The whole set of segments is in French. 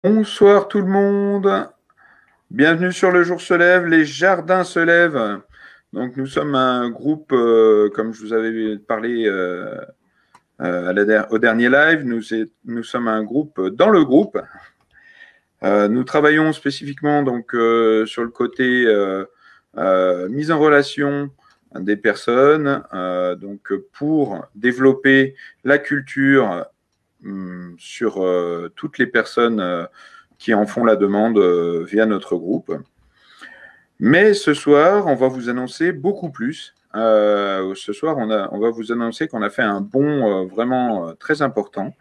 Bonsoir tout le monde, bienvenue sur Le Jour se lève, les jardins se lèvent. Donc nous sommes un groupe, comme je vous avais parlé au dernier live, nous sommes un groupe dans le groupe. Nous travaillons spécifiquement donc sur le côté mise en relation des personnes, donc pour développer la culture sur toutes les personnes qui en font la demande via notre groupe. Mais ce soir, on va vous annoncer beaucoup plus. Ce soir, on va vous annoncer qu'on a fait un bond vraiment très important.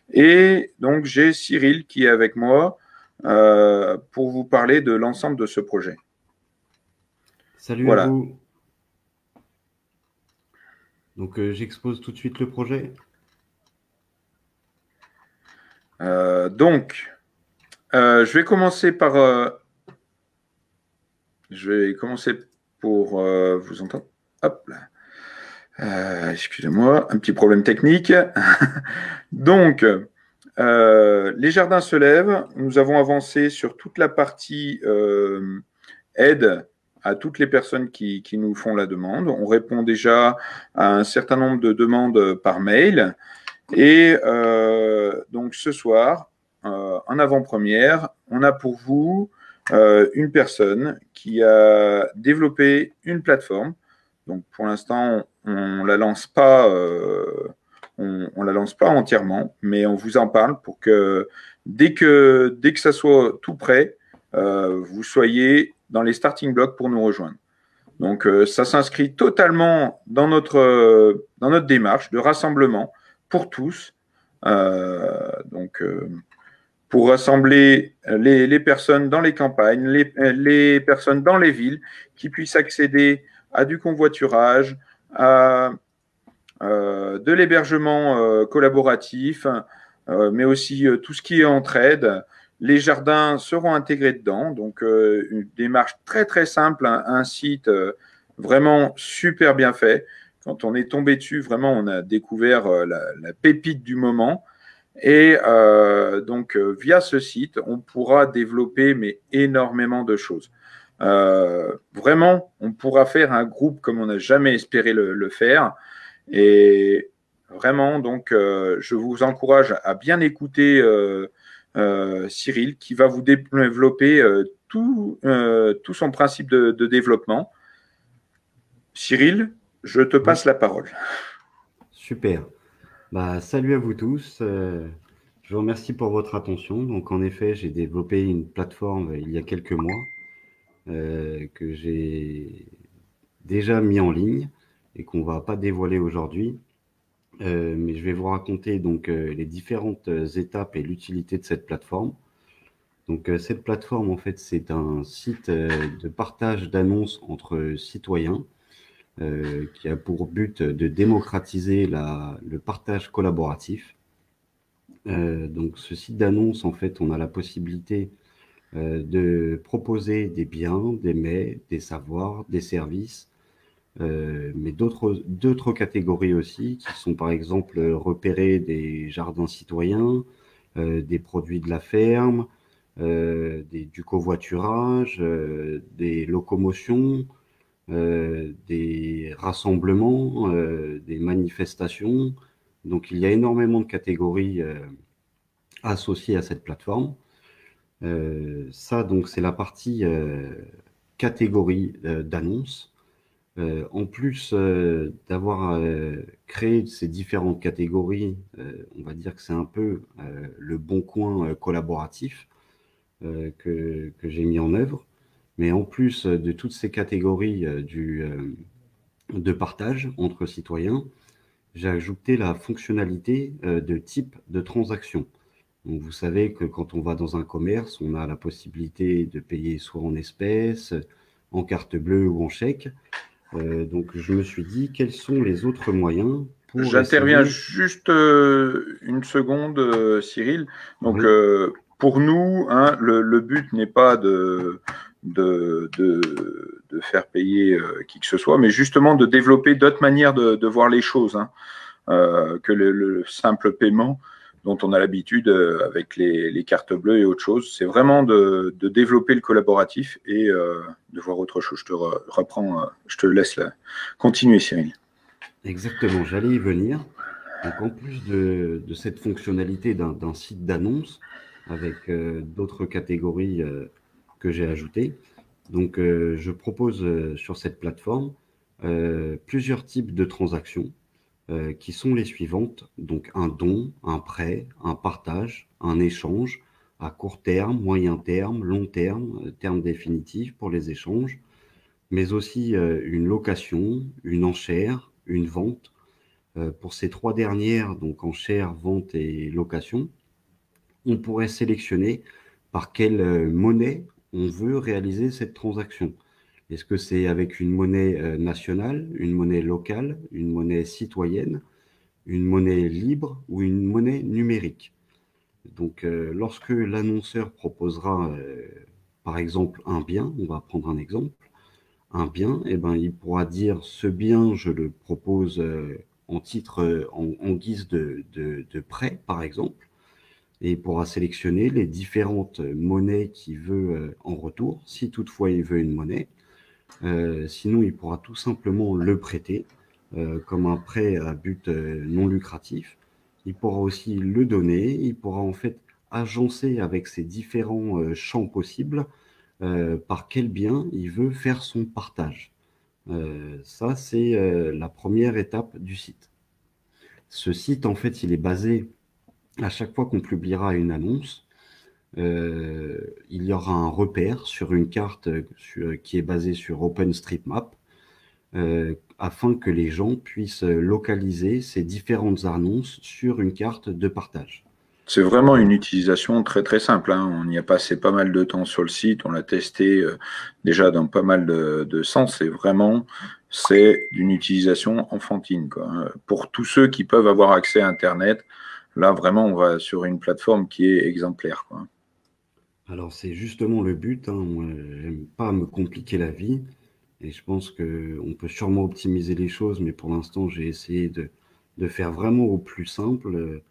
Et donc, j'ai Cyril qui est avec moi pour vous parler de l'ensemble de ce projet. Salut à Voilà. vous. Donc j'expose tout de suite le projet. Donc, je vais commencer par. Je vais commencer pour vous entendre. Hop là. Excusez-moi, un petit problème technique. Donc, les jardins se lèvent. Nous avons avancé sur toute la partie aide à toutes les personnes qui nous font la demande. On répond déjà à un certain nombre de demandes par mail. Et donc ce soir, en avant-première, on a pour vous une personne qui a développé une plateforme. Donc pour l'instant, on la lance pas, on la lance pas entièrement, mais on vous en parle pour que dès que ça soit tout prêt, vous soyez dans les starting blocks pour nous rejoindre. Donc ça s'inscrit totalement dans notre démarche de rassemblement pour tous. Donc pour rassembler les personnes dans les campagnes, les personnes dans les villes qui puissent accéder à du convoiturage, à de l'hébergement collaboratif, mais aussi tout ce qui est entraide. Les jardins seront intégrés dedans, donc une démarche très très simple, un site vraiment super bien fait. Quand on est tombé dessus, vraiment, on a découvert la pépite du moment. Et donc, via ce site, on pourra développer mais énormément de choses. Vraiment, on pourra faire un groupe comme on n'a jamais espéré le faire. Et vraiment, donc, je vous encourage à bien écouter Cyril, qui va vous développer tout son principe de développement. Cyril, je te Oui, passe la parole. super. Bah, salut à vous tous. Je vous remercie pour votre attention. Donc en effet, j'ai développé une plateforme il y a quelques mois que j'ai déjà mis en ligne et qu'on va pas dévoiler aujourd'hui. Mais je vais vous raconter donc les différentes étapes et l'utilité de cette plateforme. Donc cette plateforme, en fait, c'est un site de partage d'annonces entre citoyens qui a pour but de démocratiser le partage collaboratif. Donc, ce site d'annonce, en fait, on a la possibilité de proposer des biens, des mets, des savoirs, des services, mais d'autres catégories aussi, qui sont par exemple repérer des jardins citoyens, des produits de la ferme, du covoiturage, des locomotions, des rassemblements, des manifestations. Donc il y a énormément de catégories associées à cette plateforme. Ça, donc, c'est la partie catégorie d'annonces. En plus d'avoir créé ces différentes catégories, on va dire que c'est un peu le bon coin collaboratif que j'ai mis en œuvre. Mais en plus de toutes ces catégories de partage entre citoyens, j'ai ajouté la fonctionnalité de type de transaction. Donc, vous savez que quand on va dans un commerce, on a la possibilité de payer soit en espèces, en carte bleue ou en chèque. Donc, je me suis dit, quels sont les autres moyens pour J'interviens essayer... juste une seconde, Cyril. Donc, Oui, pour nous, hein, le but n'est pas de faire payer qui que ce soit, mais justement de développer d'autres manières de voir les choses, hein, que le simple paiement. dont on a l'habitude avec les cartes bleues et autre chose. C'est vraiment de développer le collaboratif et de voir autre chose. Je te reprends, je te laisse là. Continuer, Cyril. Exactement, j'allais y venir. Donc, en plus de cette fonctionnalité d'un site d'annonce avec d'autres catégories que j'ai ajoutées, donc je propose sur cette plateforme plusieurs types de transactions qui sont les suivantes. Donc, un don, un prêt, un partage, un échange à court terme, moyen terme, long terme, terme définitif pour les échanges, mais aussi une location, une enchère, une vente. Pour ces trois dernières, donc enchère, vente et location, on pourrait sélectionner par quelle monnaie on veut réaliser cette transaction. Est-ce que c'est avec une monnaie nationale, une monnaie locale, une monnaie citoyenne, une monnaie libre ou une monnaie numérique? Donc, lorsque l'annonceur proposera, par exemple, un bien, on va prendre un exemple, un bien, eh ben, il pourra dire ce bien, je le propose en titre, en guise de prêt, par exemple, et il pourra sélectionner les différentes monnaies qu'il veut en retour, si toutefois il veut une monnaie. Sinon, il pourra tout simplement le prêter comme un prêt à but non lucratif. Il pourra aussi le donner, il pourra en fait agencer avec ces différents champs possibles par quel bien il veut faire son partage. Ça, c'est la première étape du site. Ce site, en fait, il est basé, à chaque fois qu'on publiera une annonce, il y aura un repère sur une carte qui est basée sur OpenStreetMap, afin que les gens puissent localiser ces différentes annonces sur une carte de partage. C'est vraiment une utilisation très très simple, hein. On y a passé pas mal de temps sur le site, on l'a testé déjà dans pas mal de sens. Et vraiment, c'est d'une utilisation enfantine, quoi. Pour tous ceux qui peuvent avoir accès à Internet, là vraiment, on va sur une plateforme qui est exemplaire, quoi. Alors, c'est justement le but, hein. Moi, j'aime pas me compliquer la vie. Et je pense qu'on peut sûrement optimiser les choses, mais pour l'instant, j'ai essayé de faire vraiment au plus simple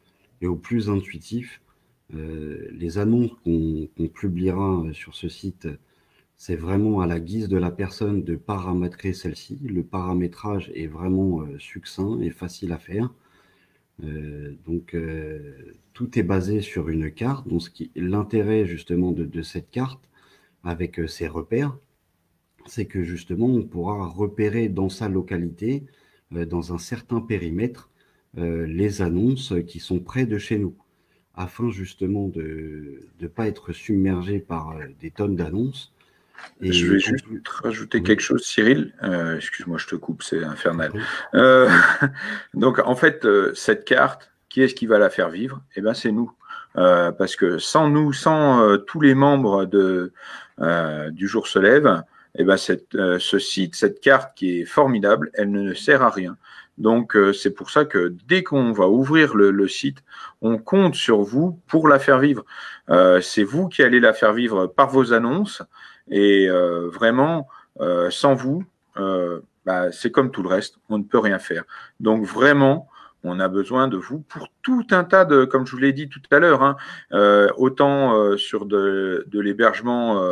et au plus intuitif. Les annonces qu'on publiera sur ce site, c'est vraiment à la guise de la personne de paramétrer celle-ci. Le paramétrage est vraiment succinct et facile à faire. Donc, tout est basé sur une carte. Donc, l'intérêt justement de cette carte, avec ses repères, c'est que justement, on pourra repérer dans sa localité, dans un certain périmètre, les annonces qui sont près de chez nous, afin justement de ne pas être submergé par des tonnes d'annonces. Je Et vais en juste plus, rajouter oui, quelque chose, Cyril. Excuse-moi, je te coupe, c'est je t'en infernal. prie. Euh, donc, en fait, cette carte, qui est-ce qui va la faire vivre? Eh ben, c'est nous. Parce que sans nous, sans tous les membres du Jour se lève, eh ben, ce site, cette carte qui est formidable, elle ne sert à rien. Donc, c'est pour ça que dès qu'on va ouvrir le site, on compte sur vous pour la faire vivre. C'est vous qui allez la faire vivre par vos annonces. Et vraiment, sans vous, bah, c'est comme tout le reste, on ne peut rien faire. Donc vraiment, on a besoin de vous pour tout un tas de, comme je vous l'ai dit tout à l'heure, hein, autant sur de l'hébergement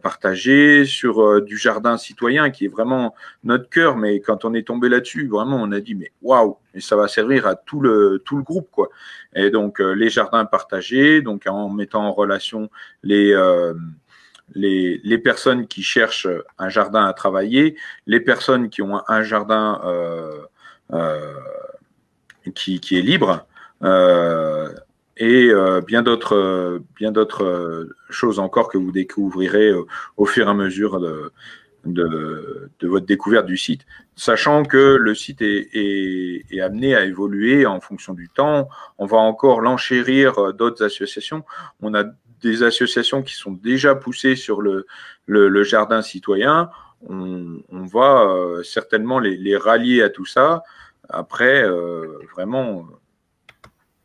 partagé, sur du jardin citoyen qui est vraiment notre cœur, mais quand on est tombé là-dessus, vraiment, on a dit, mais waouh, et ça va servir à tout le groupe, quoi. Et donc, les jardins partagés, donc en mettant en relation les personnes qui cherchent un jardin à travailler, les personnes qui ont un jardin euh, qui est libre, et bien d'autres choses encore que vous découvrirez au fur et à mesure de votre découverte du site, sachant que le site est amené à évoluer en fonction du temps. On va encore l'enchérir d'autres associations. On a des associations qui sont déjà poussées sur le jardin citoyen. On va certainement les rallier à tout ça. Après, vraiment,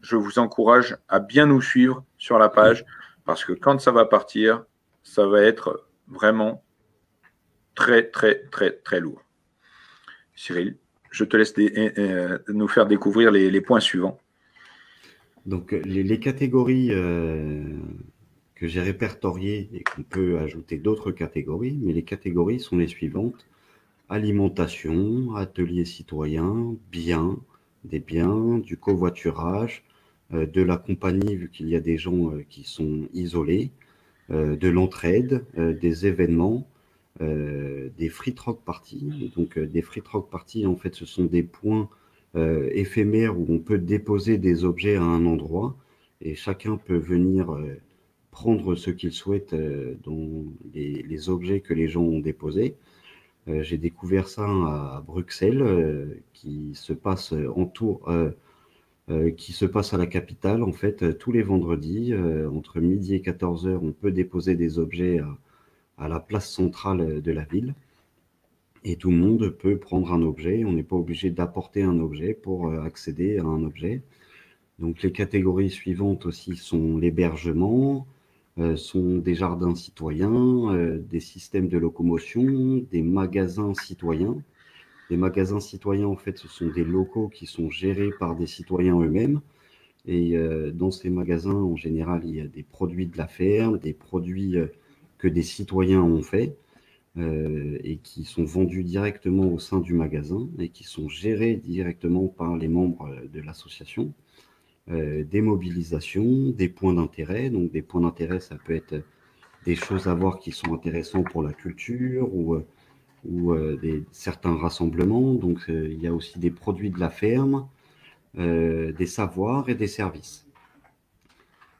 je vous encourage à bien nous suivre sur la page parce que quand ça va partir, ça va être vraiment très, très, très, très lourd. Cyril, je te laisse nous faire découvrir les points suivants. Donc, les catégories que j'ai répertoriées et qu'on peut ajouter d'autres catégories, mais les catégories sont les suivantes. Alimentation, atelier citoyen, biens, des biens, du covoiturage, de la compagnie, vu qu'il y a des gens qui sont isolés, de l'entraide, des événements, des free rock parties. Donc, des free rock parties, en fait, ce sont des points éphémères où on peut déposer des objets à un endroit et chacun peut venir prendre ce qu'il souhaite dans les objets que les gens ont déposés. J'ai découvert ça à Bruxelles, qui se passe qui se passe à la capitale. En fait, tous les vendredis, entre midi et 14 heures, on peut déposer des objets à la place centrale de la ville. Et tout le monde peut prendre un objet. On n'est pas obligé d'apporter un objet pour accéder à un objet. Donc les catégories suivantes aussi sont l'hébergement, sont des jardins citoyens, des systèmes de locomotion, des magasins citoyens. Les magasins citoyens, en fait, ce sont des locaux qui sont gérés par des citoyens eux-mêmes. Et dans ces magasins, en général, il y a des produits de la ferme, des produits que des citoyens ont faits et qui sont vendus directement au sein du magasin et qui sont gérés directement par les membres de l'association. Des mobilisations, des points d'intérêt. Donc, des points d'intérêt, ça peut être des choses à voir qui sont intéressantes pour la culture ou certains rassemblements. Donc, il y a aussi des produits de la ferme, des savoirs et des services.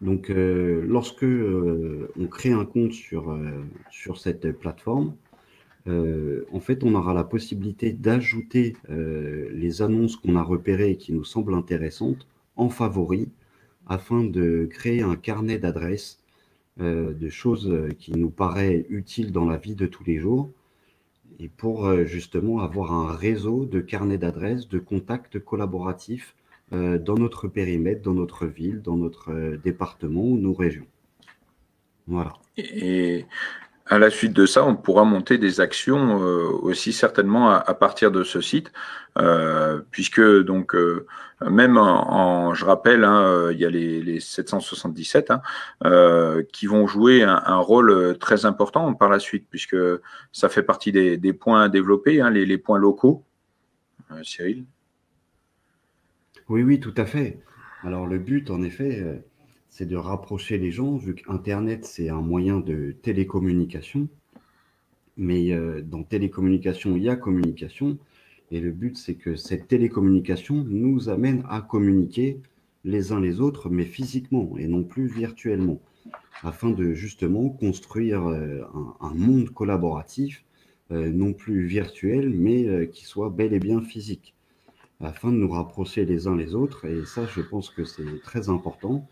Donc, lorsque on crée un compte sur cette plateforme, en fait, on aura la possibilité d'ajouter les annonces qu'on a repérées et qui nous semblent intéressantes en favori afin de créer un carnet d'adresses de choses qui nous paraissent utiles dans la vie de tous les jours et pour justement avoir un réseau de carnets d'adresses, de contacts collaboratifs dans notre périmètre, dans notre ville, dans notre département ou nos régions. Voilà. Et à la suite de ça, on pourra monter des actions aussi certainement à partir de ce site, puisque donc même je rappelle, hein, il y a les 777 hein, qui vont jouer un rôle très important par la suite, puisque ça fait partie des points à développer, hein, les points locaux. Cyril? Oui, oui, tout à fait. Alors le but, en effet, c'est de rapprocher les gens, vu qu'Internet, c'est un moyen de télécommunication. Mais dans télécommunication, il y a communication. Et le but, c'est que cette télécommunication nous amène à communiquer les uns les autres, mais physiquement et non plus virtuellement, afin de justement construire un monde collaboratif, non plus virtuel, mais qui soit bel et bien physique, afin de nous rapprocher les uns les autres. Et ça, je pense que c'est très important.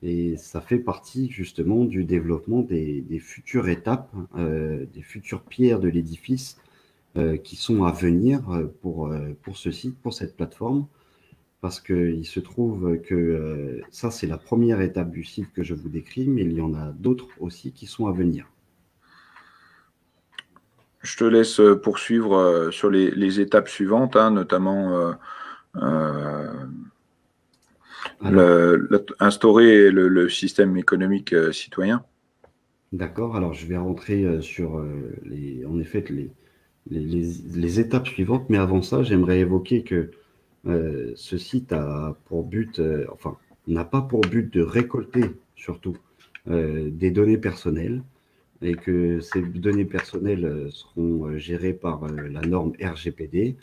Et ça fait partie justement du développement des futures étapes, des futures pierres de l'édifice qui sont à venir pour ce site, pour cette plateforme, parce qu'il se trouve que ça, c'est la première étape du site que je vous décris, mais il y en a d'autres aussi qui sont à venir. Je te laisse poursuivre sur les étapes suivantes, hein, notamment instaurer le système économique citoyen. D'accord, alors je vais rentrer sur en effet les étapes suivantes, mais avant ça, j'aimerais évoquer que ce site a pour but, enfin, n'a pas pour but de récolter surtout des données personnelles et que ces données personnelles seront gérées par la norme RGPD,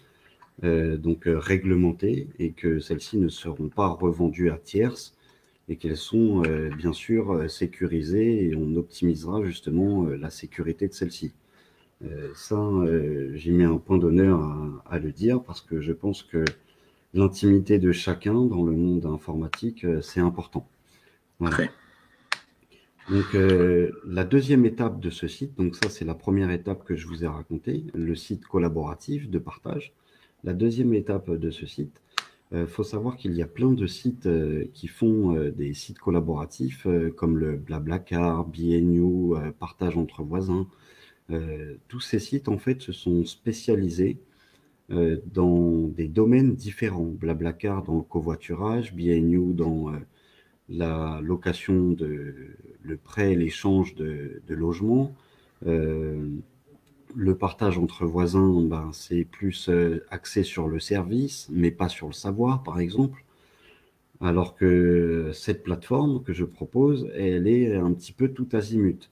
donc réglementées, et que celles-ci ne seront pas revendues à tierces et qu'elles sont bien sûr sécurisées et on optimisera justement la sécurité de celles-ci. Ça, j'ai mis un point d'honneur à le dire parce que je pense que l'intimité de chacun dans le monde informatique, c'est important. Voilà. Okay. Donc, la deuxième étape de ce site, donc ça, c'est la première étape que je vous ai racontée, le site collaboratif de partage. La deuxième étape de ce site, faut savoir qu'il y a plein de sites qui font des sites collaboratifs comme le Blablacar, BNU, Partage entre voisins. Tous ces sites, en fait, se sont spécialisés dans des domaines différents. Blablacar dans le covoiturage, BNU dans la location le prêt, l'échange de logements. Le partage entre voisins, ben, c'est plus axé sur le service, mais pas sur le savoir, par exemple. Alors que cette plateforme que je propose, elle est un petit peu tout azimut.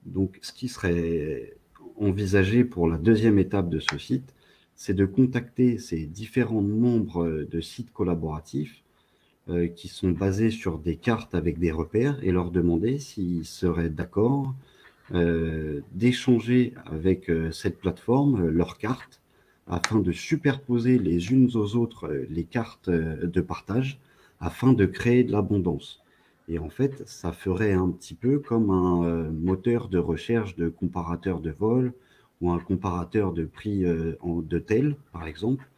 Donc, ce qui serait envisagé pour la deuxième étape de ce site, c'est de contacter ces différents membres de sites collaboratifs qui sont basés sur des cartes avec des repères et leur demander s'ils seraient d'accord d'échanger avec cette plateforme leurs cartes afin de superposer les unes aux autres les cartes de partage afin de créer de l'abondance. Et en fait, ça ferait un petit peu comme un moteur de recherche de comparateur de vol ou un comparateur de prix de tel, par exemple.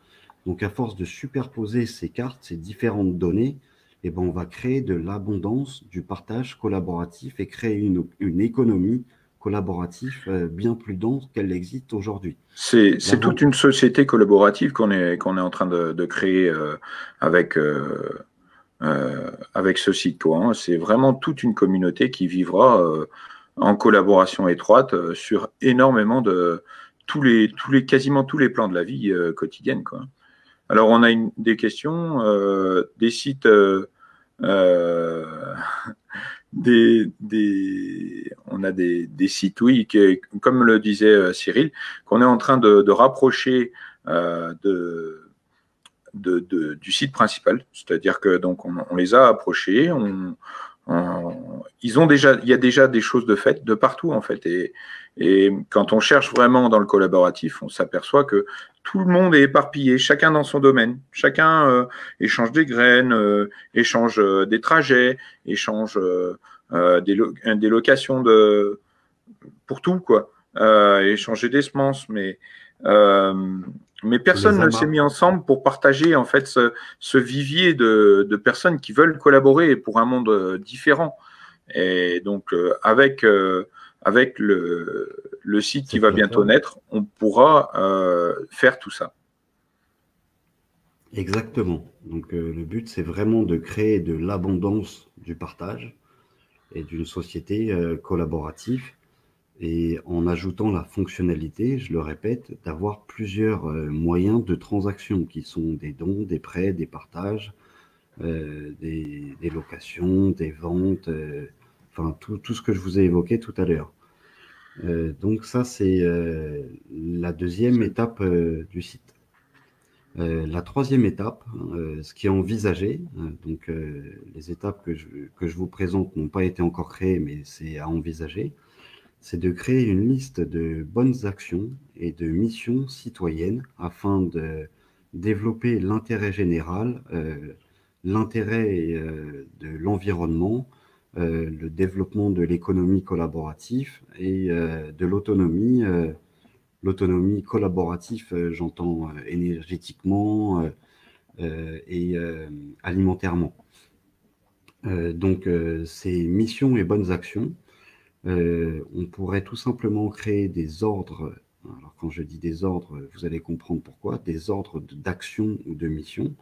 Donc, à force de superposer ces cartes, ces différentes données, eh ben, on va créer de l'abondance, du partage collaboratif et créer une économie collaborative bien plus dense qu'elle existe aujourd'hui. C'est toute une société collaborative qu'on est en train de créer avec, avec ce site, quoi, hein. C'est vraiment toute une communauté qui vivra en collaboration étroite sur énormément de quasiment tous les plans de la vie quotidienne, quoi. Alors, on a des questions, des sites, on a des sites, oui, comme le disait Cyril, qu'on est en train de rapprocher du site principal. C'est-à-dire que donc on les a approchés, il y a déjà des choses de fait de partout en fait. Et quand on cherche vraiment dans le collaboratif, on s'aperçoit que tout le monde est éparpillé, chacun dans son domaine. Chacun échange des graines, échange des trajets, échange des locations pour tout, quoi. Échanger des semences, mais personne ne s'est mis ensemble pour partager en fait ce vivier de personnes qui veulent collaborer pour un monde différent. Et donc avec le site qui va bientôt naître, on pourra faire tout ça. Exactement. Donc le but, c'est vraiment de créer de l'abondance du partage et d'une société collaborative. Et en ajoutant la fonctionnalité, je le répète, d'avoir plusieurs moyens de transaction qui sont des dons, des prêts, des partages, des locations, des ventes, enfin tout ce que je vous ai évoqué tout à l'heure. Donc ça, c'est la deuxième étape du site. La troisième étape, ce qui est envisagé, donc les étapes que je vous présente n'ont pas été encore créées, mais c'est à envisager, c'est de créer une liste de bonnes actions et de missions citoyennes afin de développer l'intérêt général, l'intérêt de l'environnement, le développement de l'économie collaborative et de l'autonomie. L'autonomie collaborative, j'entends énergétiquement et alimentairement. Donc, ces missions et bonnes actions, on pourrait tout simplement créer des ordres. Alors, quand je dis des ordres, vous allez comprendre pourquoi. Des ordres d'action ou de mission.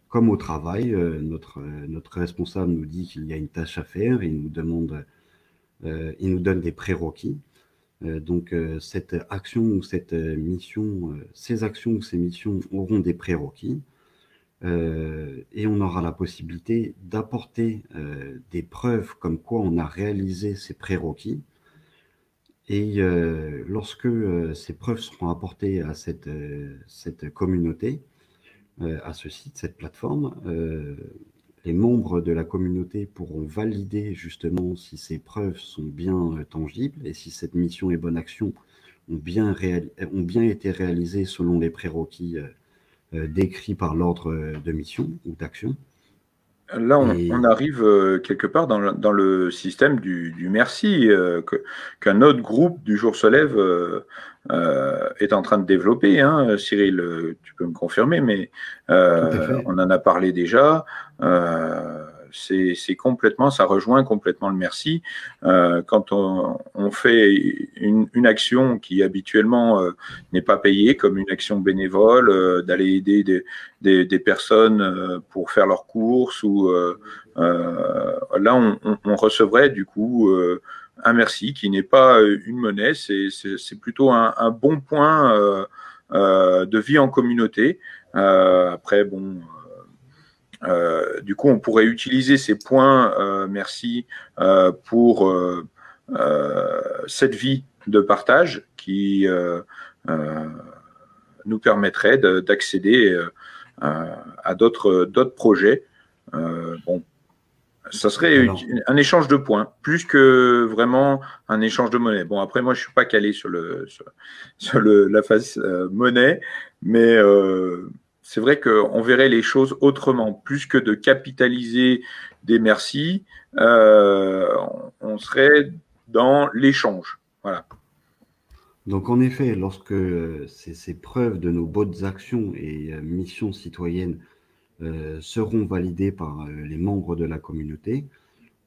Comme au travail, notre responsable nous dit qu'il y a une tâche à faire, il nous donne des prérequis. Donc, cette action ou cette mission, ces actions ou ces missions auront des prérequis. Et on aura la possibilité d'apporter des preuves comme quoi on a réalisé ces prérequis. Et lorsque ces preuves seront apportées à cette communauté, à ce site, cette plateforme, les membres de la communauté pourront valider justement si ces preuves sont bien tangibles et si cette mission et bonne action ont bien été réalisées selon les prérequis décrits par l'ordre de mission ou d'action. Là, on arrive quelque part dans le système du merci qu'un autre groupe du Jour se lève est en train de développer. Hein. Cyril, tu peux me confirmer, mais on en a parlé déjà. c'est complètement, ça rejoint complètement le merci. Quand on fait une action qui habituellement n'est pas payée, comme une action bénévole, d'aller aider des personnes pour faire leurs courses, ou là on recevrait du coup un merci qui n'est pas une monnaie, c'est plutôt un bon point de vie en communauté. Après, bon, du coup, on pourrait utiliser ces points merci pour cette vie de partage qui nous permettrait d'accéder à d'autres projets. Bon, ça serait un échange de points, plus que vraiment un échange de monnaie. Bon, après, moi, je ne suis pas calé sur la phase monnaie, mais c'est vrai qu'on verrait les choses autrement. Plus que de capitaliser des merci, on serait dans l'échange. Voilà. Donc, en effet, lorsque ces preuves de nos bonnes actions et missions citoyennes seront validées par les membres de la communauté,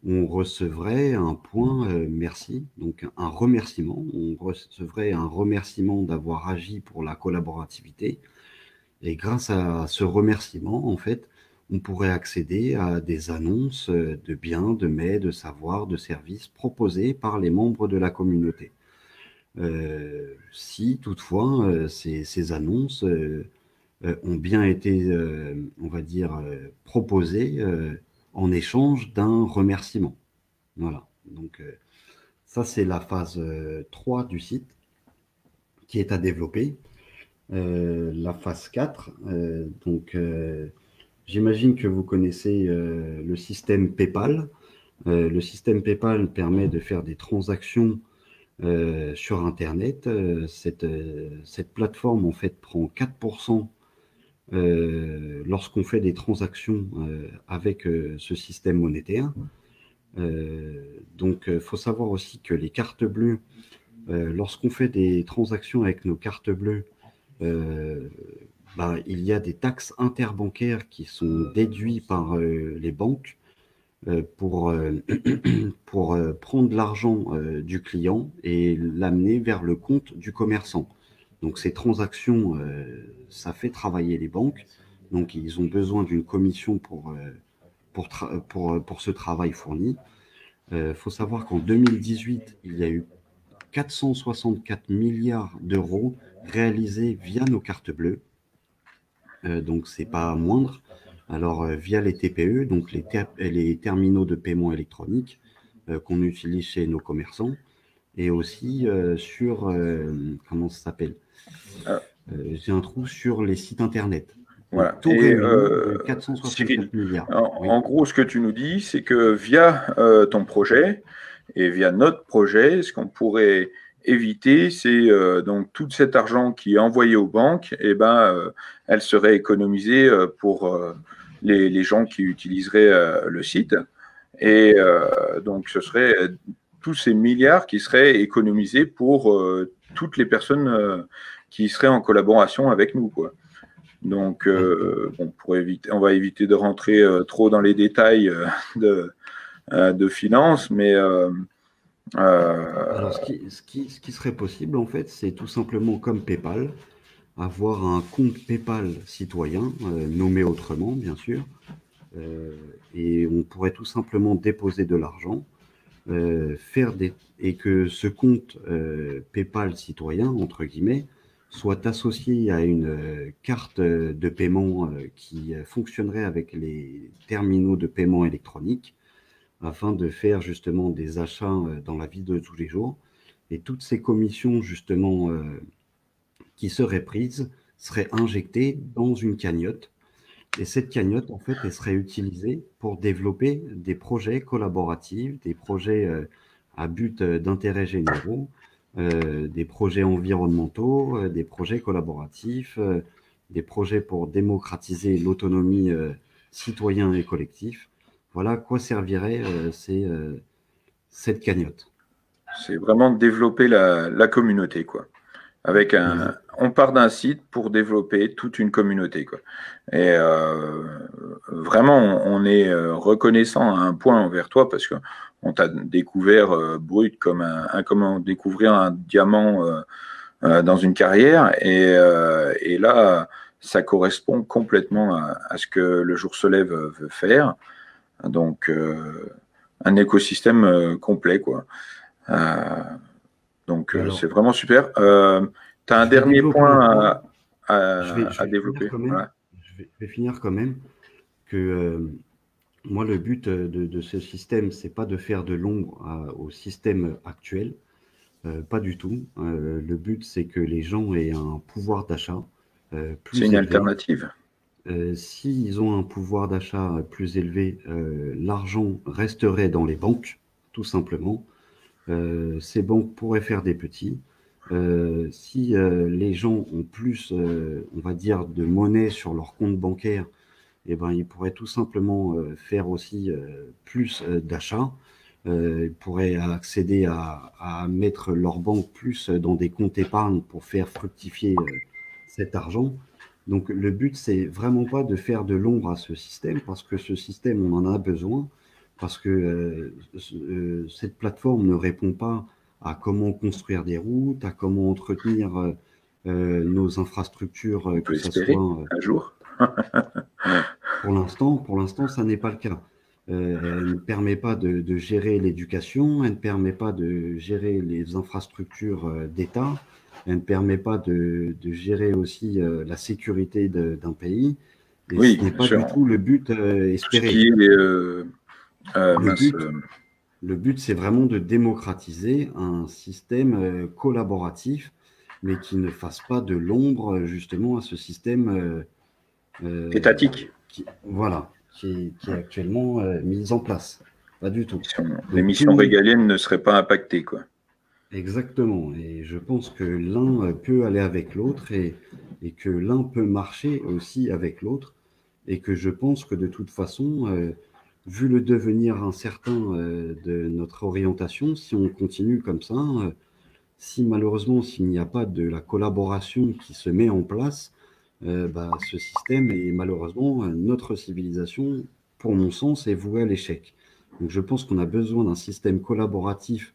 on recevrait un point merci, donc un remerciement. On recevrait un remerciement d'avoir agi pour la collaborativité. Et grâce à ce remerciement, en fait, on pourrait accéder à des annonces de biens, de mets, de savoirs, de services proposés par les membres de la communauté. Si toutefois ces annonces ont bien été, on va dire, proposées en échange d'un remerciement. Voilà. Donc, ça, c'est la phase 3 du site qui est à développer. La phase 4, donc j'imagine que vous connaissez le système PayPal. Le système PayPal permet de faire des transactions sur Internet. Cette plateforme, en fait, prend 4% lorsqu'on fait des transactions avec ce système monétaire. Donc, il faut savoir aussi que les cartes bleues, lorsqu'on fait des transactions avec nos cartes bleues, il y a des taxes interbancaires qui sont déduites par les banques pour prendre l'argent du client et l'amener vers le compte du commerçant. Donc ces transactions, ça fait travailler les banques. Donc ils ont besoin d'une commission pour ce travail fourni. Faut savoir qu'en 2018, il y a eu 464 milliards d'euros réalisés via nos cartes bleues. Donc c'est pas moindre. Alors via les TPE, donc les terminaux de paiement électronique qu'on utilise chez nos commerçants, et aussi sur comment ça s'appelle j'ai un trou sur les sites internet. Voilà. Donc, tout réuni, 464 milliards. En gros, ce que tu nous dis, c'est que via ton projet et via notre projet, ce qu'on pourrait éviter, c'est donc tout cet argent qui est envoyé aux banques, elle serait économisée pour les gens qui utiliseraient le site. Et donc, ce serait tous ces milliards qui seraient économisés pour toutes les personnes qui seraient en collaboration avec nous, quoi. Donc, on va éviter de rentrer trop dans les détails de finances, mais alors, ce qui serait possible, en fait, c'est tout simplement comme PayPal, avoir un compte PayPal citoyen, nommé autrement, bien sûr, et on pourrait tout simplement déposer de l'argent, et que ce compte PayPal citoyen, entre guillemets, soit associé à une carte de paiement qui fonctionnerait avec les terminaux de paiement électronique, afin de faire justement des achats dans la vie de tous les jours. Et toutes ces commissions justement qui seraient prises seraient injectées dans une cagnotte. Et cette cagnotte, en fait, elle serait utilisée pour développer des projets collaboratifs, des projets à but d'intérêt généraux, des projets environnementaux, des projets collaboratifs, des projets pour démocratiser l'autonomie citoyen et collectif. Voilà à quoi servirait cette cagnotte. C'est vraiment développer la communauté, quoi. On part d'un site pour développer toute une communauté, quoi. Et vraiment, on est reconnaissant à un point envers toi parce que on t'a découvert brut comme découvrir un diamant dans une carrière. Et là, ça correspond complètement à ce que le jour se lève veut faire. Donc, un écosystème complet, quoi. Euh, donc, c'est Alors, vraiment super. Tu as un je vais dernier développer un point. point Je à vais finir développer. quand même. Voilà. Je vais finir quand même que moi, le but de ce système, c'est pas de faire de l'ombre au système actuel. Pas du tout. Le but, c'est que les gens aient un pouvoir d'achat C'est plus une élevé. alternative. S'ils ont un pouvoir d'achat plus élevé, l'argent resterait dans les banques, tout simplement. Ces banques pourraient faire des petits. Si les gens ont plus, on va dire, de monnaie sur leur compte bancaire, eh ben, ils pourraient tout simplement faire aussi plus d'achats. Ils pourraient accéder à mettre leur banque plus dans des comptes épargne pour faire fructifier cet argent. Donc le but, c'est vraiment pas de faire de l'ombre à ce système, parce que ce système, on en a besoin, parce que cette plateforme ne répond pas à comment construire des routes, à comment entretenir nos infrastructures, On que peut ça espérer soit un jour. pour l'instant, ça n'est pas le cas. Elle ne permet pas de gérer l'éducation, elle ne permet pas de gérer les infrastructures d'État, elle ne permet pas de gérer aussi la sécurité d'un pays, et ce Oui, n'est bien pas du sûr. tout le but Tout ce espéré. qui est Le mince, but, le but, c'est vraiment de démocratiser un système collaboratif, mais qui ne fasse pas de l'ombre justement à ce système étatique. voilà, qui est actuellement mise en place. Pas du tout. Les Donc missions tout, régaliennes ne seraient pas impactées, quoi. exactement. Et je pense que l'un peut aller avec l'autre et que l'un peut marcher aussi avec l'autre. Et que je pense que de toute façon, vu le devenir incertain de notre orientation, si on continue comme ça, si malheureusement, s'il n'y a pas de la collaboration qui se met en place, bah, ce système est malheureusement, notre civilisation, pour mon sens, est vouée à l'échec. Donc je pense qu'on a besoin d'un système collaboratif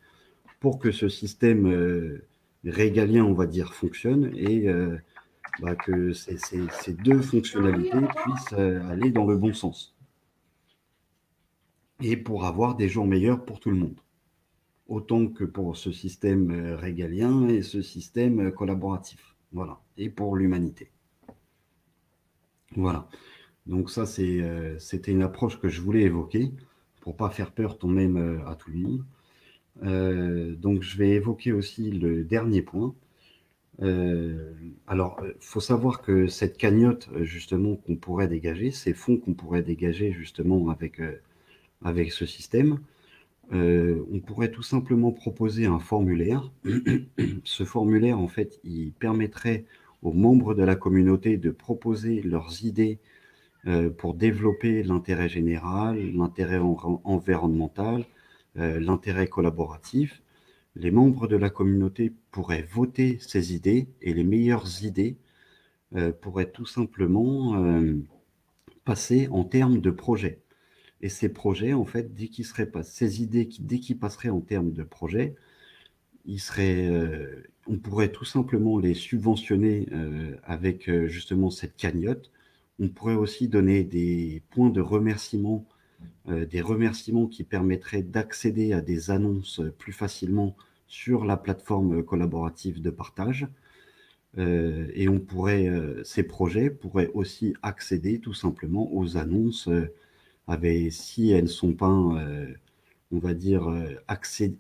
pour que ce système régalien, on va dire, fonctionne et bah, que ces deux fonctionnalités puissent aller dans le bon sens et pour avoir des jours meilleurs pour tout le monde, autant que pour ce système régalien et ce système collaboratif. Voilà, et pour l'humanité. Voilà. Donc ça, c'était une approche que je voulais évoquer pour pas faire peur tout de même à tout le monde. Donc je vais évoquer aussi le dernier point. Alors, faut savoir que cette cagnotte, justement, qu'on pourrait dégager, ces fonds qu'on pourrait dégager justement avec ce système, on pourrait tout simplement proposer un formulaire. Ce formulaire, en fait, il permettrait aux membres de la communauté de proposer leurs idées pour développer l'intérêt général, l'intérêt environnemental, l'intérêt collaboratif. Les membres de la communauté pourraient voter ces idées et les meilleures idées pourraient tout simplement passer en termes de projets. Et ces projets, en fait, ces idées dès qu'ils passeraient en termes de projets, on pourrait tout simplement les subventionner avec justement cette cagnotte. On pourrait aussi donner des points de remerciement, des remerciements qui permettraient d'accéder à des annonces plus facilement sur la plateforme collaborative de partage. Et ces projets pourraient aussi accéder tout simplement aux annonces si elles ne sont pas on va dire,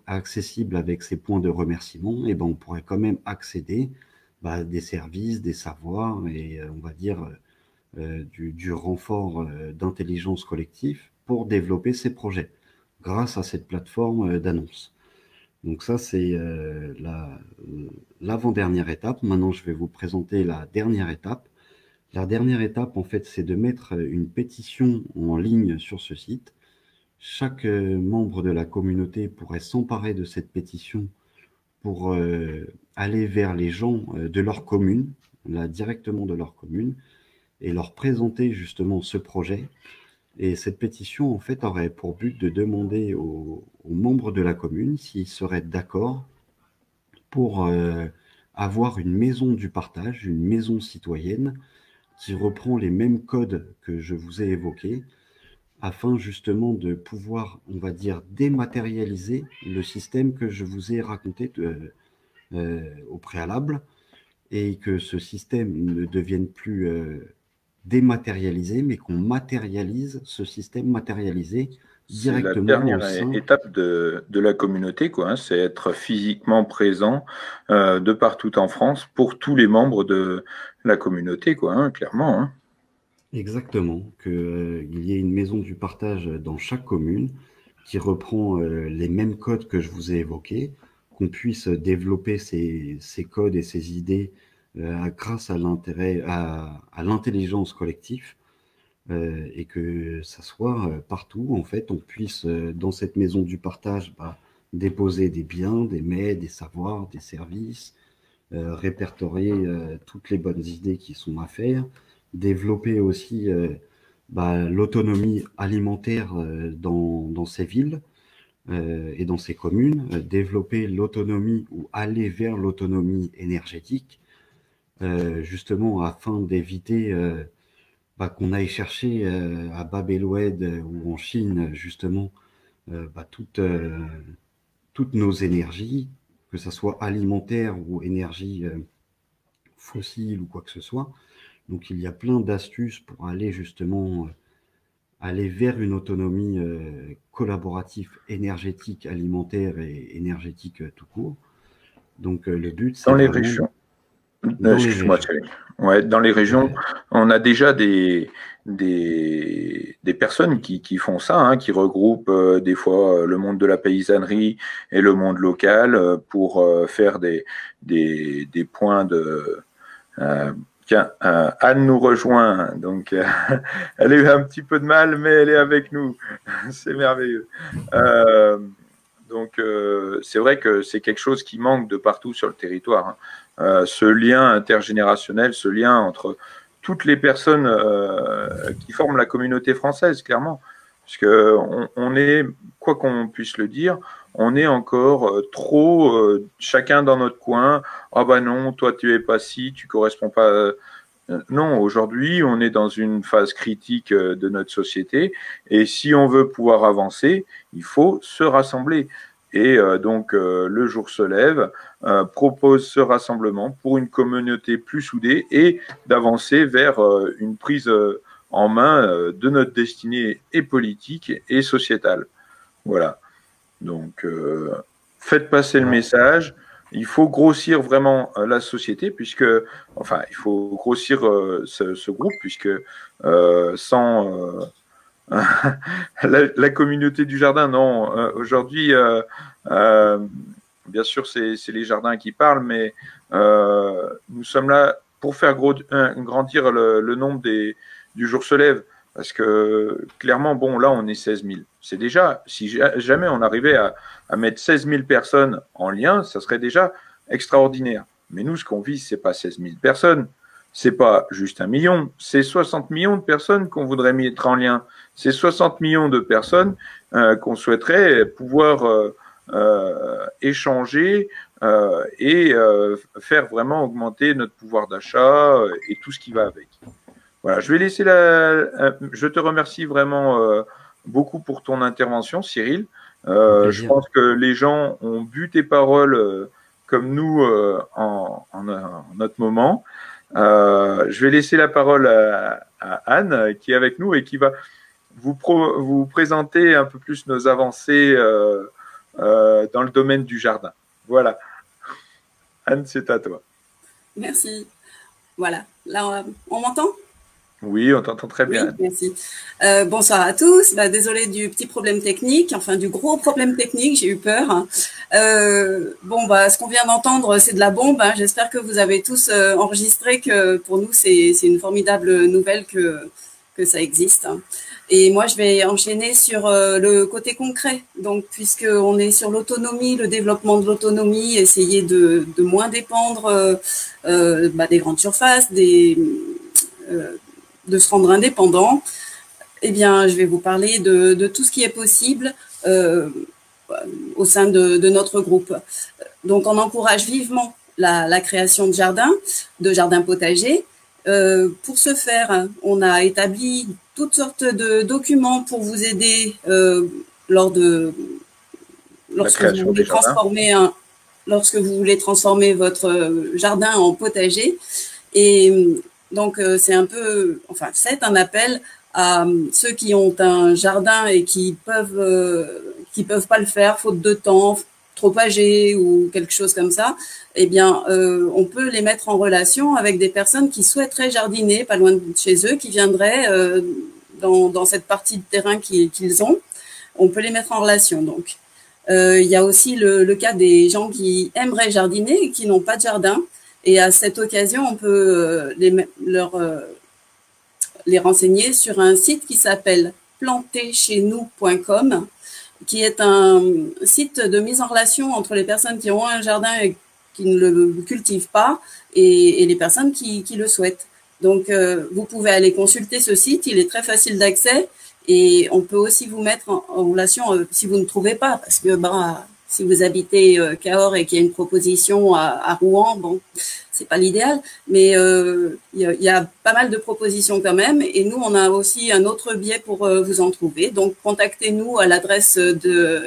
accessibles avec ces points de remerciement, et ben, on pourrait quand même accéder bah, à des services, des savoirs et on va dire du renfort d'intelligence collective pour développer ces projets grâce à cette plateforme d'annonce. Donc ça, c'est l'avant-dernière étape. Maintenant, je vais vous présenter la dernière étape. La dernière étape, en fait, c'est de mettre une pétition en ligne sur ce site. Chaque membre de la communauté pourrait s'emparer de cette pétition pour aller vers les gens de leur commune, là, directement de leur commune, et leur présenter justement ce projet. Et cette pétition, en fait, aurait pour but de demander aux membres de la commune s'ils seraient d'accord pour avoir une maison du partage, une maison citoyenne, qui reprend les mêmes codes que je vous ai évoqués, afin justement de pouvoir, on va dire, dématérialiser le système que je vous ai raconté au préalable, et que ce système ne devienne plus dématérialisé, mais qu'on matérialise ce système matérialisé C'est la directement au dernière sein. étape de la communauté, quoi, hein, c'est être physiquement présent de partout en France pour tous les membres de la communauté, quoi, hein, clairement. Hein. Exactement, qu'il y ait une maison du partage dans chaque commune qui reprend les mêmes codes que je vous ai évoqués, qu'on puisse développer ces codes et ces idées grâce à l'intelligence collective, et que ça soit partout, en fait, on puisse, dans cette maison du partage, déposer des biens, des mets, des savoirs, des services, répertorier toutes les bonnes idées qui sont à faire, développer aussi l'autonomie alimentaire dans ces villes et dans ces communes, développer l'autonomie ou aller vers l'autonomie énergétique, justement afin d'éviter qu'on aille chercher à Bab el-Oued ou en Chine, justement, toutes nos énergies, que ce soit alimentaire ou énergie fossile ou quoi que ce soit. Donc il y a plein d'astuces pour aller justement aller vers une autonomie collaborative, énergétique, alimentaire et énergétique tout court. Donc le but, c'est Dans les vraiment régions. dans les Excuse-moi, régions. Cyril. Ouais, dans les régions, on a déjà des personnes qui font ça, hein, qui regroupent des fois le monde de la paysannerie et le monde local pour faire des points de. Tiens, Anne nous rejoint, donc elle a eu un petit peu de mal, mais elle est avec nous. C'est merveilleux. Donc, c'est vrai que c'est quelque chose qui manque de partout sur le territoire. Hein. Ce lien intergénérationnel, ce lien entre toutes les personnes qui forment la communauté française, clairement. Parce que on est, quoi qu'on puisse le dire, on est encore trop chacun dans notre coin. Ah bah non, toi tu es pas ci, tu corresponds pas. Non, aujourd'hui, on est dans une phase critique de notre société et si on veut pouvoir avancer, il faut se rassembler. Et donc, le jour se lève, propose ce rassemblement pour une communauté plus soudée et d'avancer vers une prise en main de notre destinée et politique et sociétale. Voilà. Donc, faites passer le message. Il faut grossir vraiment la société, puisque, enfin, il faut grossir ce groupe, puisque sans la communauté du jardin, non. Aujourd'hui, bien sûr, c'est les jardins qui parlent, mais nous sommes là pour faire grandir le nombre du jour se lève. Parce que clairement, bon, là, on est 16 000. C'est déjà, si jamais on arrivait à mettre 16 000 personnes en lien, ça serait déjà extraordinaire. Mais nous, ce qu'on vise, c'est pas 16 000 personnes. C'est pas juste 1 million. C'est 60 millions de personnes qu'on voudrait mettre en lien. C'est 60 millions de personnes qu'on souhaiterait pouvoir échanger et faire vraiment augmenter notre pouvoir d'achat et tout ce qui va avec. Voilà, je vais laisser je te remercie vraiment beaucoup pour ton intervention, Cyril. Je pense que les gens ont bu tes paroles comme nous en notre moment. Je vais laisser la parole à Anne qui est avec nous et qui va vous présenter un peu plus nos avancées dans le domaine du jardin. Voilà. Anne, c'est à toi. Merci. Voilà. Là, on m'entend ? Oui, on t'entend très bien. Oui, merci. Bonsoir à tous. Désolée du petit problème technique, enfin du gros problème technique, j'ai eu peur. Ce qu'on vient d'entendre, c'est de la bombe. Hein. J'espère que vous avez tous enregistré que pour nous, c'est une formidable nouvelle que ça existe. Et moi, je vais enchaîner sur le côté concret. Donc, puisqu'on est sur l'autonomie, le développement de l'autonomie, essayer de moins dépendre des grandes surfaces, de se rendre indépendant, eh bien, je vais vous parler de tout ce qui est possible au sein de notre groupe. Donc, on encourage vivement la création de jardins potagers. Pour ce faire, on a établi toutes sortes de documents pour vous aider lorsque vous voulez transformer votre jardin en potager. Et donc, c'est un appel à ceux qui ont un jardin et qui peuvent pas le faire faute de temps, trop âgés ou quelque chose comme ça. Eh bien, on peut les mettre en relation avec des personnes qui souhaiteraient jardiner pas loin de chez eux, qui viendraient dans cette partie de terrain qu'ils ont. On peut les mettre en relation. Donc, il y a aussi le cas des gens qui aimeraient jardiner et qui n'ont pas de jardin. Et à cette occasion, on peut les renseigner sur un site qui s'appelle plantercheznous.com, qui est un site de mise en relation entre les personnes qui ont un jardin et qui ne le cultivent pas et les personnes qui le souhaitent. Donc, vous pouvez aller consulter ce site, il est très facile d'accès et on peut aussi vous mettre en relation si vous ne trouvez pas, parce que si vous habitez Cahors et qu'il y a une proposition à Rouen, bon, c'est pas l'idéal, mais il y a pas mal de propositions quand même. Et nous, on a aussi un autre biais pour vous en trouver. Donc, contactez-nous à l'adresse de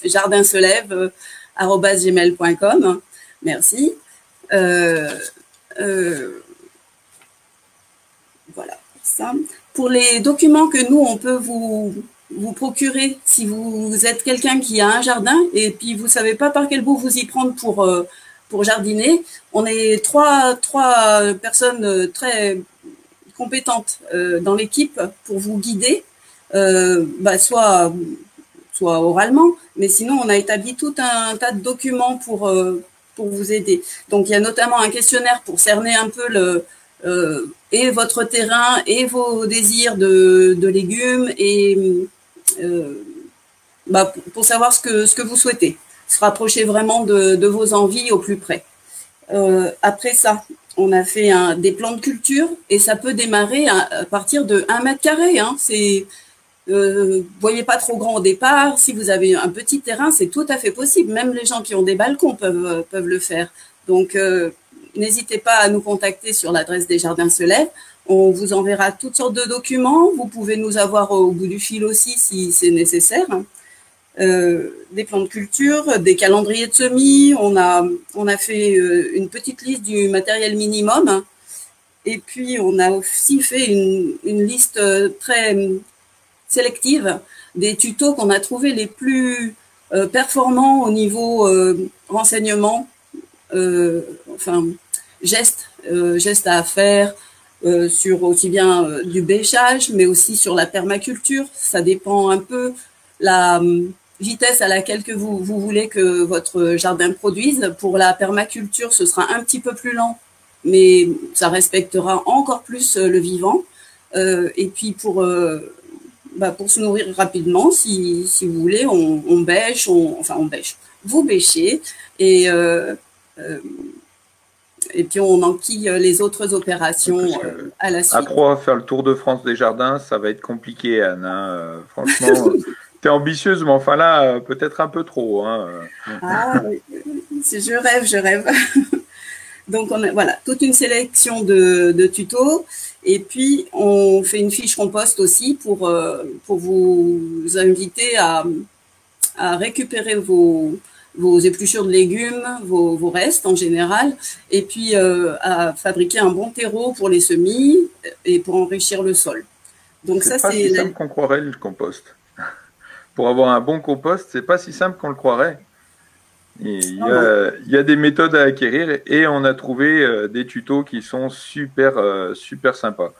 lesjardinselèves@gmail.com. Merci. Voilà, ça. Pour les documents que nous, on peut vous procurer, si vous êtes quelqu'un qui a un jardin et puis vous savez pas par quel bout vous y prendre pour jardiner, on est trois personnes très compétentes dans l'équipe pour vous guider, soit oralement, mais sinon on a établi tout un tas de documents pour vous aider. Donc il y a notamment un questionnaire pour cerner un peu et votre terrain et vos désirs de légumes et pour savoir ce que vous souhaitez, se rapprocher vraiment de vos envies au plus près. Après ça, on a fait des plans de culture et ça peut démarrer à partir de 1 mètre carré. Voyez pas trop grand au départ. Si vous avez un petit terrain, c'est tout à fait possible. Même les gens qui ont des balcons peuvent le faire. Donc, n'hésitez pas à nous contacter sur l'adresse des Jardins se lèvent. On vous enverra toutes sortes de documents. Vous pouvez nous avoir au bout du fil aussi si c'est nécessaire. Des plans de culture, des calendriers de semis. On a fait une petite liste du matériel minimum. Et puis, on a aussi fait une liste très sélective des tutos qu'on a trouvé les plus performants au niveau renseignement, gestes à faire sur aussi bien du bêchage, mais aussi sur la permaculture. Ça dépend un peu la vitesse à laquelle que vous voulez que votre jardin produise. Pour la permaculture, ce sera un petit peu plus lent, mais ça respectera encore plus le vivant. Et puis pour se nourrir rapidement, si vous voulez, on bêche, on bêche. Vous bêchez et puis on enquille les autres opérations à la suite. À 3, faire le tour de France des jardins, ça va être compliqué, Anne. Franchement, t'es ambitieuse, mais enfin là, peut-être un peu trop. Ah, je rêve. Donc, on a toute une sélection de tutos. Et puis, on fait une fiche compost aussi pour vous inviter à récupérer vos épluchures de légumes, vos restes en général, et puis à fabriquer un bon terreau pour les semis et pour enrichir le sol. Donc ça, c'est pas si simple qu'on croirait, le compost. Pour avoir un bon compost, c'est pas si simple qu'on le croirait. Il y a des méthodes à acquérir et on a trouvé des tutos qui sont super sympas.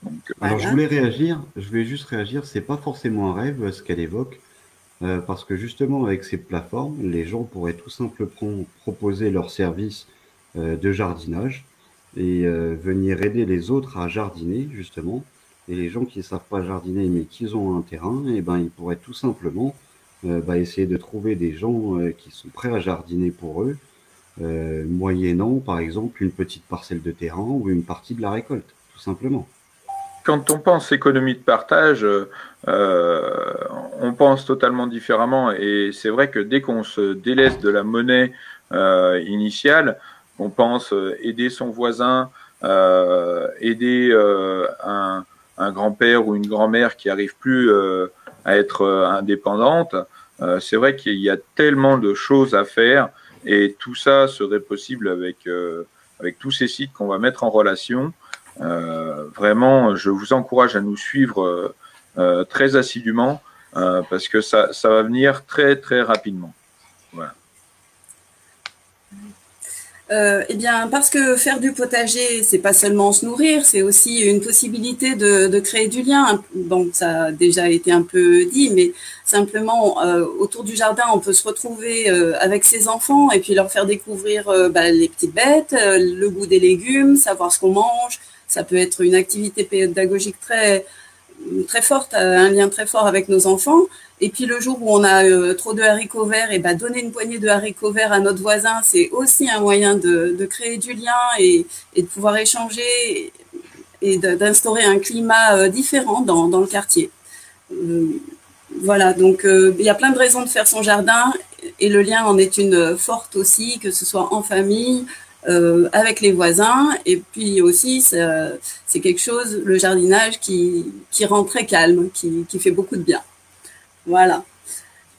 Donc, alors je voulais juste réagir, c'est pas forcément un rêve ce qu'elle évoque, parce que justement avec ces plateformes, les gens pourraient tout simplement proposer leur service de jardinage et venir aider les autres à jardiner justement Et les gens qui ne savent pas jardiner, mais qui ont un terrain, eh ben, ils pourraient tout simplement essayer de trouver des gens qui sont prêts à jardiner pour eux, moyennant, par exemple, une petite parcelle de terrain ou une partie de la récolte, tout simplement. Quand on pense économie de partage, on pense totalement différemment. Et c'est vrai que dès qu'on se délaisse de la monnaie initiale, on pense aider son voisin, aider un grand-père ou une grand-mère qui arrive plus à être indépendante. C'est vrai qu'il y a tellement de choses à faire et tout ça serait possible avec tous ces sites qu'on va mettre en relation. Vraiment, je vous encourage à nous suivre très assidûment parce que ça va venir très très rapidement. Voilà. Eh bien, parce que faire du potager, c'est pas seulement se nourrir, c'est aussi une possibilité de créer du lien. Donc, ça a déjà été un peu dit, mais simplement autour du jardin, on peut se retrouver avec ses enfants et puis leur faire découvrir les petites bêtes, le goût des légumes, savoir ce qu'on mange. Ça peut être une activité pédagogique très forte, un lien très fort avec nos enfants. Et puis le jour où on a trop de haricots verts, et donner une poignée de haricots verts à notre voisin, c'est aussi un moyen de créer du lien et de pouvoir échanger et d'instaurer un climat différent dans le quartier. Voilà, donc il y a plein de raisons de faire son jardin et le lien en est une forte aussi, que ce soit en famille, avec les voisins, et puis aussi c'est quelque chose, le jardinage, qui rend très calme, qui fait beaucoup de bien. Voilà.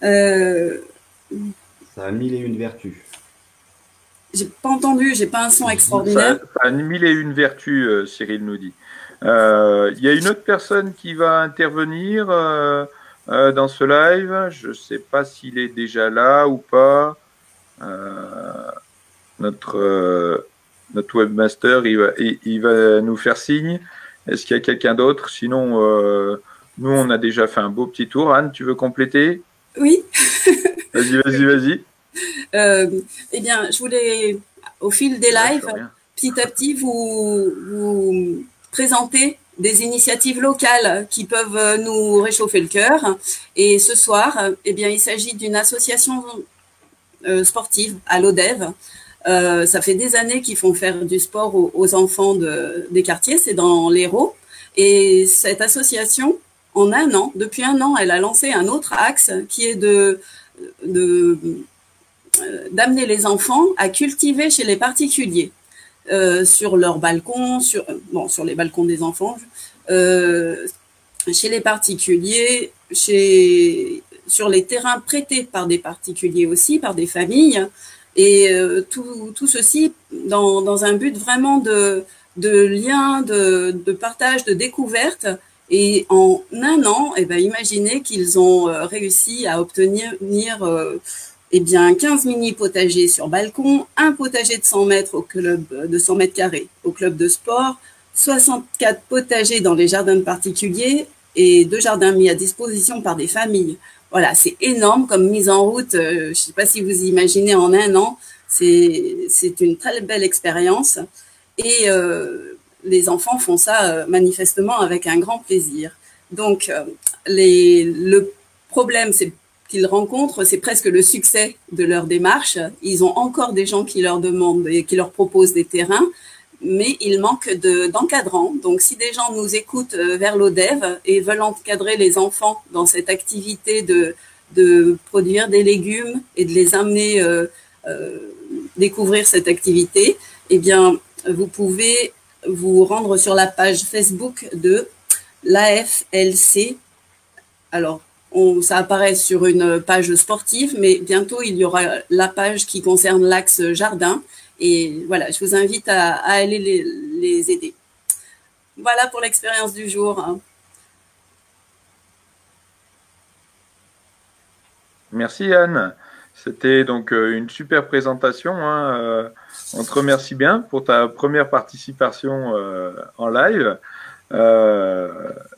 Ça a mille et une vertus. J'ai pas entendu, j'ai pas un son extraordinaire. Ça a mille et une vertus, Cyril nous dit. Il y a une autre personne qui va intervenir dans ce live. Je ne sais pas s'il est déjà là ou pas. Notre webmaster, il va nous faire signe. Est-ce qu'il y a quelqu'un d'autre? Sinon, nous, on a déjà fait un beau petit tour. Anne, tu veux compléter? Oui. Vas-y. Eh bien, je voulais, au fil des lives, petit à petit, vous présenter des initiatives locales qui peuvent nous réchauffer le cœur. Et ce soir, eh bien, il s'agit d'une association sportive à l'ODEV. Ça fait des années qu'ils font faire du sport aux enfants des quartiers, c'est dans l'Hérault. Et cette association, en un an, depuis un an, elle a lancé un autre axe qui est d'amener les enfants à cultiver chez les particuliers, sur leur balcon, sur les balcons des enfants, chez les particuliers, sur les terrains prêtés par des particuliers aussi, par des familles, et tout ceci dans un but vraiment de lien, de partage, de découverte. Et en un an, imaginez qu'ils ont réussi à obtenir 15 mini potagers sur balcon, un potager de 100 mètres de 100 mètres carrés au club de sport, 64 potagers dans les jardins de particuliers et 2 jardins mis à disposition par des familles. Voilà, c'est énorme comme mise en route. Je ne sais pas si vous imaginez, en un an, c'est une très belle expérience. Et les enfants font ça manifestement avec un grand plaisir. Donc, le problème, qu'ils rencontrent, c'est presque le succès de leur démarche. Ils ont encore des gens qui leur demandent et qui leur proposent des terrains, mais il manque d'encadrants. Donc, si des gens nous écoutent vers l'ODEV et veulent encadrer les enfants dans cette activité de produire des légumes et de les amener découvrir cette activité, eh bien, vous pouvez vous rendre sur la page Facebook de l'AFLC. Alors, ça apparaît sur une page sportive, mais bientôt, il y aura la page qui concerne l'axe jardin. Et voilà, je vous invite à aller les aider. Voilà pour l'expérience du jour. Merci Anne. C'était donc une super présentation. On te remercie bien pour ta première participation en live.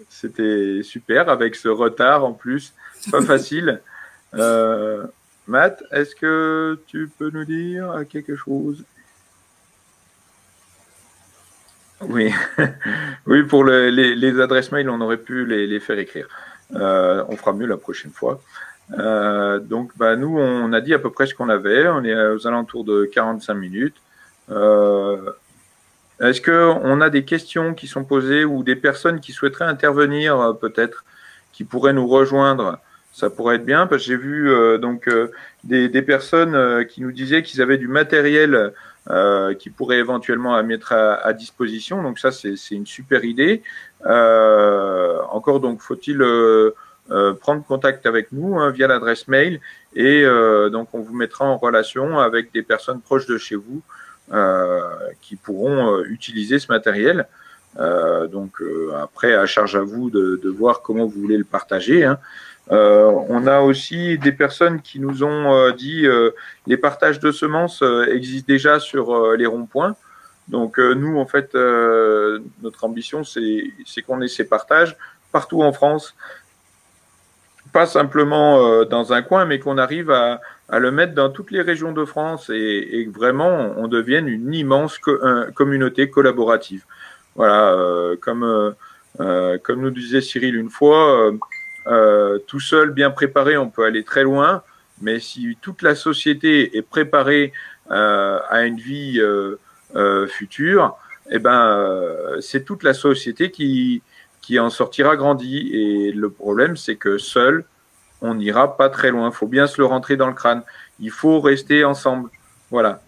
C'était super avec ce retard en plus, pas facile. Matt, est-ce que tu peux nous dire quelque chose? Oui, oui, pour les adresses mail, on aurait pu les faire écrire. On fera mieux la prochaine fois. Donc, bah, nous, on a dit à peu près ce qu'on avait. On est aux alentours de 45 minutes. Est-ce qu'on a des questions qui sont posées ou des personnes qui souhaiteraient intervenir, peut-être, qui pourraient nous rejoindre? Ça pourrait être bien, parce que j'ai vu des personnes qui nous disaient qu'ils avaient du matériel qui pourrait éventuellement à mettre à disposition. Donc ça, c'est une super idée. Encore, donc, faut-il prendre contact avec nous via l'adresse mail et donc on vous mettra en relation avec des personnes proches de chez vous qui pourront utiliser ce matériel. Après, à charge à vous de voir comment vous voulez le partager. Hein. On a aussi des personnes qui nous ont dit les partages de semences existent déjà sur les ronds-points. Donc nous, en fait, notre ambition, c'est qu'on ait ces partages partout en France, pas simplement dans un coin, mais qu'on arrive à le mettre dans toutes les régions de France et que vraiment on devienne une immense communauté collaborative. Voilà, comme nous disait Cyril une fois, tout seul, bien préparé, on peut aller très loin, mais si toute la société est préparée à une vie future, eh ben, c'est toute la société qui en sortira grandi. Et le problème, c'est que seul, on n'ira pas très loin. Il faut bien se le rentrer dans le crâne. Il faut rester ensemble. Voilà.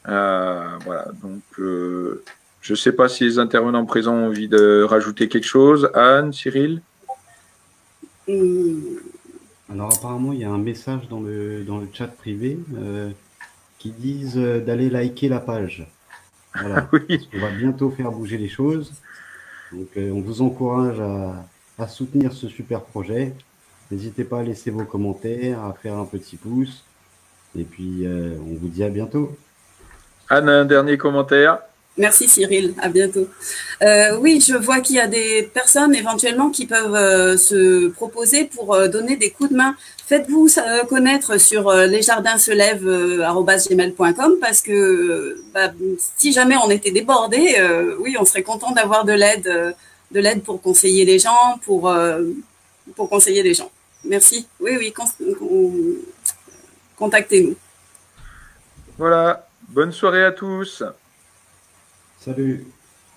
Voilà. Donc, je ne sais pas si les intervenants présents ont envie de rajouter quelque chose. Anne, Cyril? Alors apparemment, il y a un message dans le chat privé qui disent d'aller liker la page. Voilà. Oui. On va bientôt faire bouger les choses. Donc on vous encourage à soutenir ce super projet. N'hésitez pas à laisser vos commentaires, à faire un petit pouce. Et puis on vous dit à bientôt. Anne, un dernier commentaire? Merci Cyril, à bientôt. Oui, je vois qu'il y a des personnes éventuellement qui peuvent se proposer pour donner des coups de main. Faites-vous connaître sur lesjardinselèvent@gmail.com parce que si jamais on était débordé, oui, on serait content d'avoir de l'aide pour conseiller les gens, pour conseiller les gens. Merci. Oui, contactez-nous. Voilà. Bonne soirée à tous. Salut.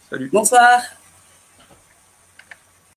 Salut. Bonsoir.